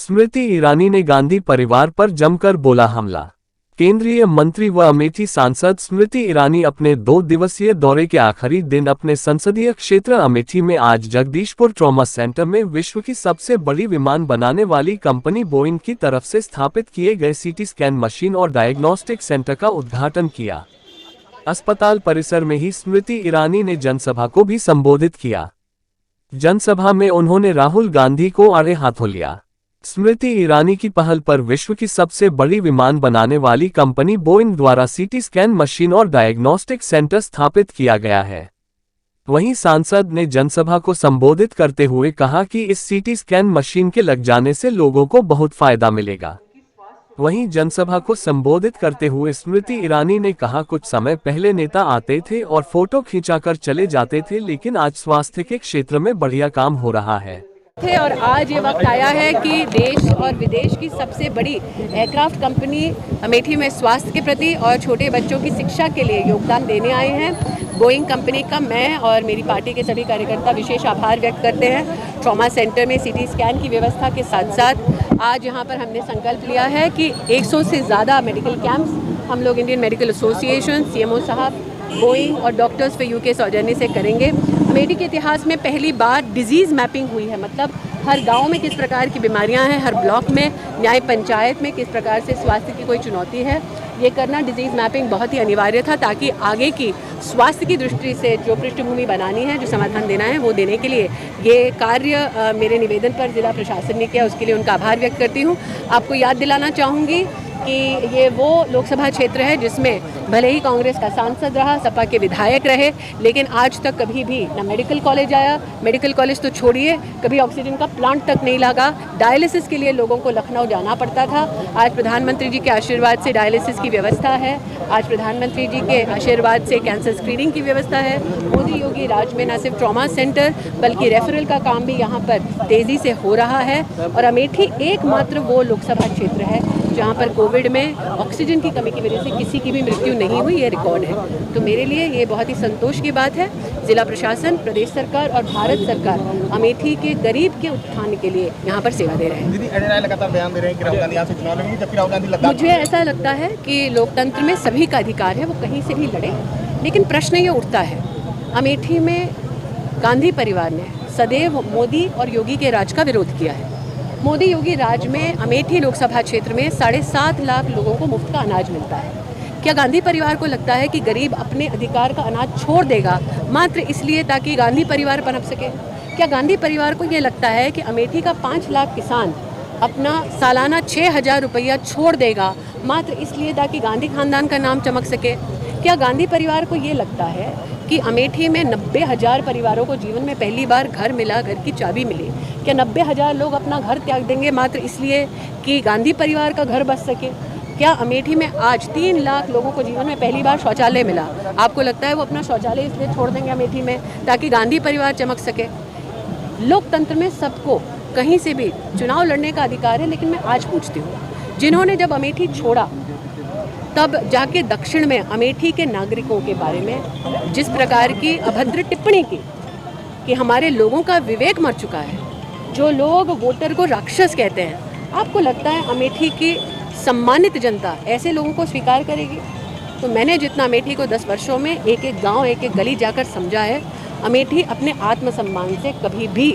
स्मृति ईरानी ने गांधी परिवार पर जमकर बोला हमला। केंद्रीय मंत्री व अमेठी सांसद स्मृति ईरानी अपने 2 दिवसीय दौरे के आखिरी दिन अपने संसदीय क्षेत्र अमेठी में आज जगदीशपुर ट्रॉमा सेंटर में विश्व की सबसे बड़ी विमान बनाने वाली कंपनी बोइंग की तरफ से स्थापित किए गए सीटी स्कैन मशीन और डायग्नोस्टिक सेंटर का उद्घाटन किया। अस्पताल परिसर में ही स्मृति ईरानी ने जनसभा को भी संबोधित किया। जनसभा में उन्होंने राहुल गांधी को आड़े हाथों लिया। स्मृति ईरानी की पहल पर विश्व की सबसे बड़ी विमान बनाने वाली कंपनी बोइंग द्वारा सीटी स्कैन मशीन और डायग्नोस्टिक सेंटर स्थापित किया गया है। वहीं सांसद ने जनसभा को संबोधित करते हुए कहा कि इस सीटी स्कैन मशीन के लग जाने से लोगों को बहुत फायदा मिलेगा। वहीं जनसभा को संबोधित करते हुए स्मृति ईरानी ने कहा, कुछ समय पहले नेता आते थे और फोटो खिंचाकर चले जाते थे, लेकिन आज स्वास्थ्य के क्षेत्र में बढ़िया काम हो रहा है। और आज ये वक्त आया है कि देश और विदेश की सबसे बड़ी एयरक्राफ्ट कंपनी अमेठी में स्वास्थ्य के प्रति और छोटे बच्चों की शिक्षा के लिए योगदान देने आए हैं। बोइंग कंपनी का मैं और मेरी पार्टी के सभी कार्यकर्ता विशेष आभार व्यक्त करते हैं। ट्रॉमा सेंटर में सीटी स्कैन की व्यवस्था के साथ साथ आज यहाँ पर हमने संकल्प लिया है कि 100 से ज़्यादा मेडिकल कैंप्स हम लोग इंडियन मेडिकल एसोसिएशन, सीएमओ साहब, बोइंग और डॉक्टर्स फॉर यूके सौजन्य से करेंगे। अमेठी के इतिहास में पहली बार डिजीज़ मैपिंग हुई है, मतलब हर गांव में किस प्रकार की बीमारियां हैं, हर ब्लॉक में, न्याय पंचायत में किस प्रकार से स्वास्थ्य की कोई चुनौती है, ये करना डिजीज़ मैपिंग बहुत ही अनिवार्य था ताकि आगे की स्वास्थ्य की दृष्टि से जो पृष्ठभूमि बनानी है, जो समाधान देना है, वो देने के लिए ये कार्य मेरे निवेदन पर जिला प्रशासन ने किया, उसके लिए उनका आभार व्यक्त करती हूँ। आपको याद दिलाना चाहूँगी कि ये वो लोकसभा क्षेत्र है जिसमें भले ही कांग्रेस का सांसद रहा, सपा के विधायक रहे, लेकिन आज तक कभी भी ना मेडिकल कॉलेज आया, मेडिकल कॉलेज तो छोड़िए, कभी ऑक्सीजन का प्लांट तक नहीं लगा। डायलिसिस के लिए लोगों को लखनऊ जाना पड़ता था। आज प्रधानमंत्री जी के आशीर्वाद से डायलिसिस की व्यवस्था है। आज प्रधानमंत्री जी के आशीर्वाद से कैंसर स्क्रीनिंग की व्यवस्था है। मोदी योगी राज में न सिर्फ ट्रॉमा सेंटर बल्कि रेफरल का काम भी यहाँ पर तेज़ी से हो रहा है। और अमेठी एकमात्र वो लोकसभा क्षेत्र है जहाँ पर कोविड में ऑक्सीजन की कमी की वजह से किसी की भी मृत्यु नहीं हुई, ये रिकॉर्ड है। तो मेरे लिए ये बहुत ही संतोष की बात है। जिला प्रशासन, प्रदेश सरकार और भारत सरकार अमेठी के गरीब के उत्थान के लिए यहाँ पर सेवा दे रहे हैं। दीदी, लगातार बयान दे रहे हैं कि राहुल गांधी यहाँ से चुनाव लड़ेंगे, जबकि राहुल गांधी लद्दाख। मुझे ऐसा लगता है कि लोकतंत्र में सभी का अधिकार है, वो कहीं से भी लड़े, लेकिन प्रश्न ये उठता है, अमेठी में गांधी परिवार ने सदैव मोदी और योगी के राज का विरोध किया है। मोदी योगी राज में अमेठी लोकसभा क्षेत्र में 7.5 लाख लोगों को मुफ्त का अनाज मिलता है। क्या गांधी परिवार को लगता है कि गरीब अपने अधिकार का अनाज छोड़ देगा मात्र इसलिए ताकि गांधी परिवार पनप सके? क्या गांधी परिवार को ये लगता है कि अमेठी का 5 लाख किसान अपना सालाना 6,000 रुपया छोड़ देगा मात्र इसलिए ताकि गांधी खानदान का नाम चमक सके? क्या गांधी परिवार को ये लगता है कि अमेठी में 90,000 परिवारों को जीवन में पहली बार घर मिला, घर की चाबी मिली? क्या 90,000 लोग अपना घर त्याग देंगे मात्र इसलिए कि गांधी परिवार का घर बस सके? क्या अमेठी में आज 3 लाख लोगों को जीवन में पहली बार शौचालय मिला? आपको लगता है वो अपना शौचालय इसलिए छोड़ देंगे अमेठी में ताकि गांधी परिवार चमक सके? लोकतंत्र में सबको कहीं से भी चुनाव लड़ने का अधिकार है, लेकिन मैं आज पूछती हूँ, जिन्होंने जब अमेठी छोड़ा तब जाके दक्षिण में अमेठी के नागरिकों के बारे में जिस प्रकार की अभद्र टिप्पणी की कि हमारे लोगों का विवेक मर चुका है, जो लोग वोटर को राक्षस कहते हैं, आपको लगता है अमेठी की सम्मानित जनता ऐसे लोगों को स्वीकार करेगी? तो मैंने जितना अमेठी को 10 वर्षों में एक एक गांव, एक एक गली जाकर समझा है, अमेठी अपने आत्मसम्मान से कभी भी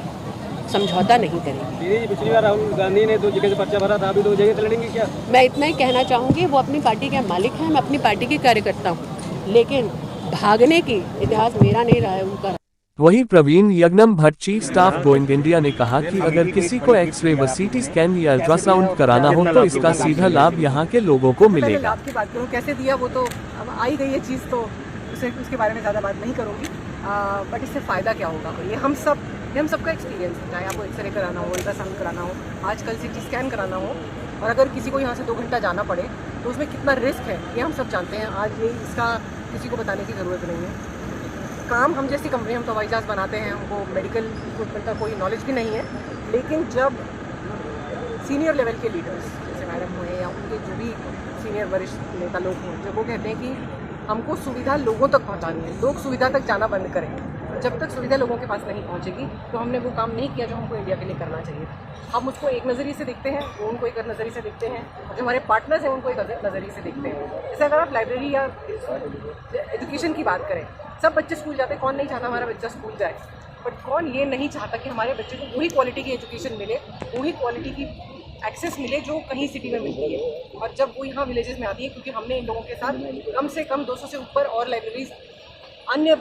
समझौता नहीं करेगी। पिछली बार राहुल गांधी ने 2 जगह से पर्चा भरा था, अभी 2 जगह से लड़ेंगे क्या? मैं इतना ही कहना चाहूँगी, वो अपनी पार्टी के मालिक हैं, मैं अपनी पार्टी की कार्यकर्ता हूँ, लेकिन भागने की इतिहास मेरा नहीं रहा है, उनका। वहीं Praveen Yagyam Bhatt, chief staff Boeing India ने कहा कि अगर किसी को एक्सरे व सीटी स्कैन या अल्ट्रासाउंड कराना हो तो इसका सीधा लाभ यहाँ के लोगों को मिलेगा। लाभ की बात करूँ, कैसे दिया वो तो अब आई गई है चीज़, तो उसके बारे में ज़्यादा बात नहीं करूँगी। बट इससे फ़ायदा क्या होगा, ये हम सबका एक्सपीरियंस है, चाहे आपको एक्सरे कराना हो, अल्ट्रासाउंड कराना हो, आजकल सीटी स्कैन कराना हो, और अगर किसी को यहाँ से 2 घंटा जाना पड़े तो उसमें कितना रिस्क है ये हम सब जानते हैं। आज ये इसका किसी को बताने की ज़रूरत नहीं है। काम हम जैसी कंपनी, हम तो हवाई जहाज़ बनाते हैं, हमको मेडिकल इक्विपमेंट का कोई नॉलेज भी नहीं है, लेकिन जब सीनियर लेवल के लीडर्स जैसे मैडम हुए या उनके जो भी सीनियर वरिष्ठ नेता लोग हों, जब वो कहते हैं कि हमको सुविधा लोगों तक पहुंचानी है, लोग सुविधा तक जाना बंद करें, जब तक सुविधा लोगों के पास नहीं पहुंचेगी तो हमने वो काम नहीं किया जो हमको इंडिया के लिए करना चाहिए। हम उसको एक नज़रिए से देखते हैं, वो उनको एक नज़रिए से देखते हैं, और जो हमारे पार्टनर्स हैं उनको एक नज़रिए से देखते हैं। जैसे अगर आप लाइब्रेरी या एजुकेशन की बात करें, सब बच्चे स्कूल जाते हैं, कौन नहीं चाहता हमारा बच्चा स्कूल जाए, बट कौन ये नहीं चाहता कि हमारे बच्चे को वही क्वालिटी की एजुकेशन मिले, वही क्वालिटी की एक्सेस मिले जो कहीं सिटी में मिलती है। और जब वो यहाँ विलेजेस में आती है, क्योंकि हमने इन लोगों के साथ कम से कम 200 से ऊपर और लाइब्रेरीज अन्य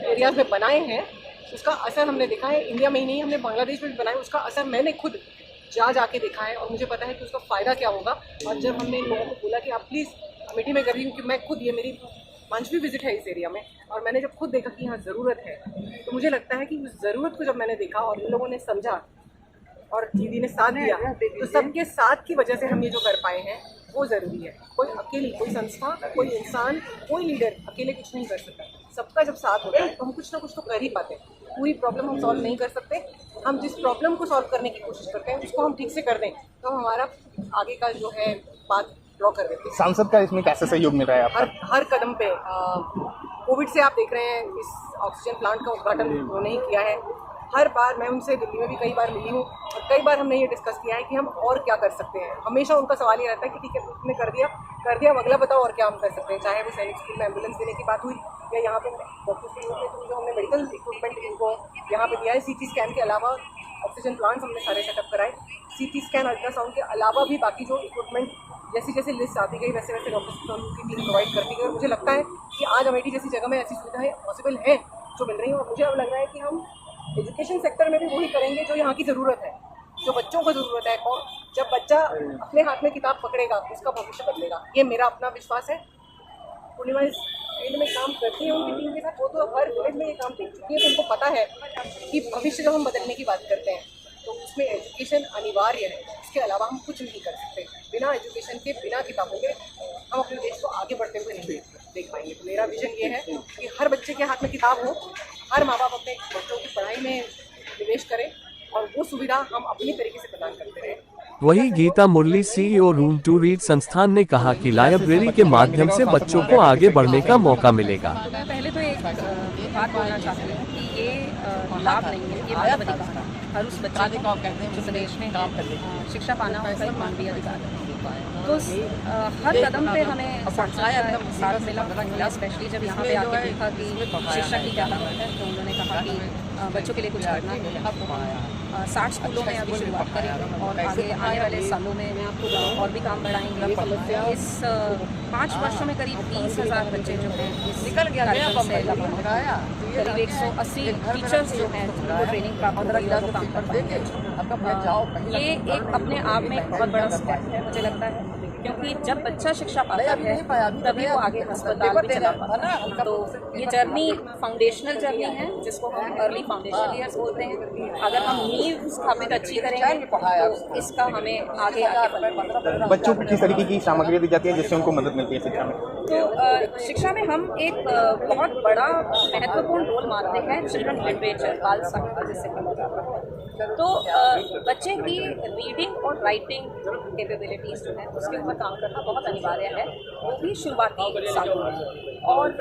एरियाज में बनाए हैं, उसका असर हमने देखा है। इंडिया में ही नहीं, हमने बांग्लादेश में भी बनाए, उसका असर मैंने खुद जाके देखा है और मुझे पता है कि उसका फ़ायदा क्या होगा। और जब हमने इन लोगों को बोला कि आप प्लीज़ अमेठी में कर रही हूँ, कि मैं खुद, ये मेरी 5वीं विजिट है इस एरिया में, और मैंने जब खुद देखा कि यहाँ ज़रूरत है, तो मुझे लगता है कि उस ज़रूरत को जब मैंने देखा और इन लोगों ने समझा और दीदी ने साथ दिया, तो सबके साथ की वजह से हम ये जो कर पाए हैं वो ज़रूरी है। कोई अकेली, कोई संस्था, कोई इंसान, कोई लीडर अकेले कुछ नहीं कर सकता। सबका जब साथ होता है तो हम कुछ ना कुछ तो कर ही पाते हैं। पूरी प्रॉब्लम हम सॉल्व नहीं कर सकते, हम जिस प्रॉब्लम को सॉल्व करने की कोशिश करते हैं उसको हम ठीक से कर दें तो हमारा आगे का जो है बात ड्रॉ कर देते हैं। सांसद का इसमें कैसे सहयोग मिल रहा है आपका? हर कदम पे कोविड से आप देख रहे हैं, इस ऑक्सीजन प्लांट का उद्घाटन उन्होंने ही किया है। हर बार मैं उनसे दिल्ली में भी कई बार मिली हूँ और कई बार हमने ये डिस्कस किया है कि हम और क्या कर सकते हैं। हमेशा उनका सवाल ये रहता है कि ठीक है, तुमने कर दिया, अब अगला बताओ और क्या हम कर सकते हैं। चाहे वो सैनिक स्कूल में एम्बुलेंस देने की बात हुई या यहाँ पे डॉक्टर्स के जो हमने मेडिकल इक्विपमेंट इनको यहाँ पे दिया है, CT स्कैन के अलावा ऑक्सीजन प्लांट्स हमने सारे सेटअप कराए। CT स्कैन, अल्ट्रासाउंड के अलावा भी बाकी जो इक्विपमेंट जैसी जैसी लिस्ट आती गई वैसे वैसे डॉक्टर्स की टीम प्रोवाइड करती गई। और मुझे लगता है कि आज अमेठी जैसी जगह में ऐसी सुविधाएं पॉसिबल हैं जो मिल रही हैं। और मुझे अब लग रहा है कि हम एजुकेशन सेक्टर में भी वही करेंगे जो यहाँ की ज़रूरत है, जो बच्चों को ज़रूरत है। और जब बच्चा अपने हाथ में किताब पकड़ेगा उसका भविष्य बदलेगा, ये मेरा अपना विश्वास है। पूर्णिमा इस फील्ड में काम करती है उनकी टीम के साथ, वो तो हर विलेज में ये काम देख चुकी है, तो उनको पता है कि भविष्य जब हम बदलने की बात करते हैं तो उसमें एजुकेशन अनिवार्य है। इसके अलावा हम कुछ नहीं कर सकते। बिना एजुकेशन के, बिना किताबों के हम अपने देश को आगे बढ़ते हुए नहीं देख पाएंगे। तो मेरा विजन ये है कि हर बच्चे के हाथ में किताब हो, हर माँ बाप अपने बच्चों की पढ़ाई में निवेश करें और वो सुविधा हम अपनी तरीके से प्रदान करते रहें। वहीं गीता मुरली CEO रूम टू रीड संस्थान ने कहा कि लाइब्रेरी के माध्यम से बच्चों को आगे बढ़ने का मौका मिलेगा। मैं पहले तो एक बात बोलना चाहती हूँ कि ये लाभ नहीं है, ये मानव अधिकार है। हर उस बच्चे को जो प्रदेश में शिक्षा पाना उसका एक मानवीय अधिकार है। तो हर कदम पे हमें साथ मिला, स्पेशली जब यहाँ पे आके देखा कि शिक्षा की क्या ज़रूरत है, तो उन्होंने कहा कि बच्चों के लिए कुछ करना है। 60 स्कूलों में अभी शुरुआत करेंगे और आगे आने वाले सालों में और भी काम बढ़ाएंगे। इस 5 वर्षों में करीब 20,000 बच्चे जो हैं इस कार्यक्रम से लाभान्वित होंगे। करीब 180 टीचर्स जो हैं उनको ट्रेनिंग प्राप्त होगी और वो काम कर पाएंगे। ये एक अपने आप में एक बहुत बड़ा स्टेप है मुझे लगता है, क्योंकि जब बच्चा शिक्षा पाता है तभी वो आगे अस्पताल भी चला पाता है। तो ये जर्नी फाउंडेशनल जर्नी है जिसको हम अर्ली फाउंडेशनल ईयर्स बोलते हैं। अगर हम नींव स्थापित अच्छी करेंगे तो इसका हमें आगे बढ़ना। बच्चों को किस तरीके की सामग्री दी जाती है जिससे उनको मदद मिलती है शिक्षा में? तो शिक्षा में हम एक बहुत बड़ा महत्वपूर्ण रोल मानते हैं चिल्ड्रन लिटरेचर, बाल साहित्य जिसे कहा जाता है। तो बच्चे की रीडिंग और राइटिंग कैपेबिलिटीज़ जो है उसके ऊपर काम करना बहुत अनिवार्य है, वो भी शुरुआती सालों में। और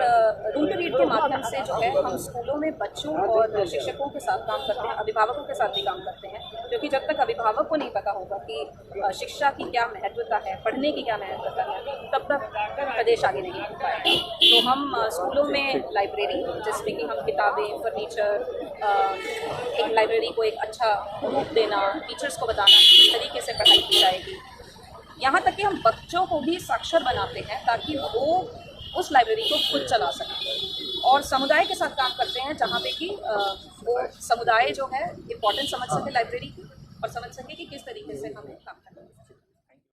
रूम टू रीड के माध्यम से जो है हम स्कूलों में बच्चों और शिक्षकों के साथ काम करते हैं, अभिभावकों के साथ भी काम करते हैं, क्योंकि जब तक अभिभावक को नहीं पता होगा कि शिक्षा की क्या महत्वता है, पढ़ने की क्या महत्वता है, तब तक प्रदेश आगे नहीं बढ़ पाएगा। तो हम स्कूलों में लाइब्रेरी जिसमें कि हम किताबें, फर्नीचर, एक लाइब्रेरी को एक अच्छा रूप देना, टीचर्स को बताना किस तरीके से पढ़ाई की जाएगी, यहाँ तक कि हम बच्चों को भी साक्षर बनाते हैं ताकि वो उस लाइब्रेरी को खुद चला सकें। और समुदाय के साथ काम करते हैं जहाँ पे कि वो समुदाय जो है इम्पोर्टेंस समझ सके लाइब्रेरी की और समझ सके कि किस तरीके से हमें काम करना है।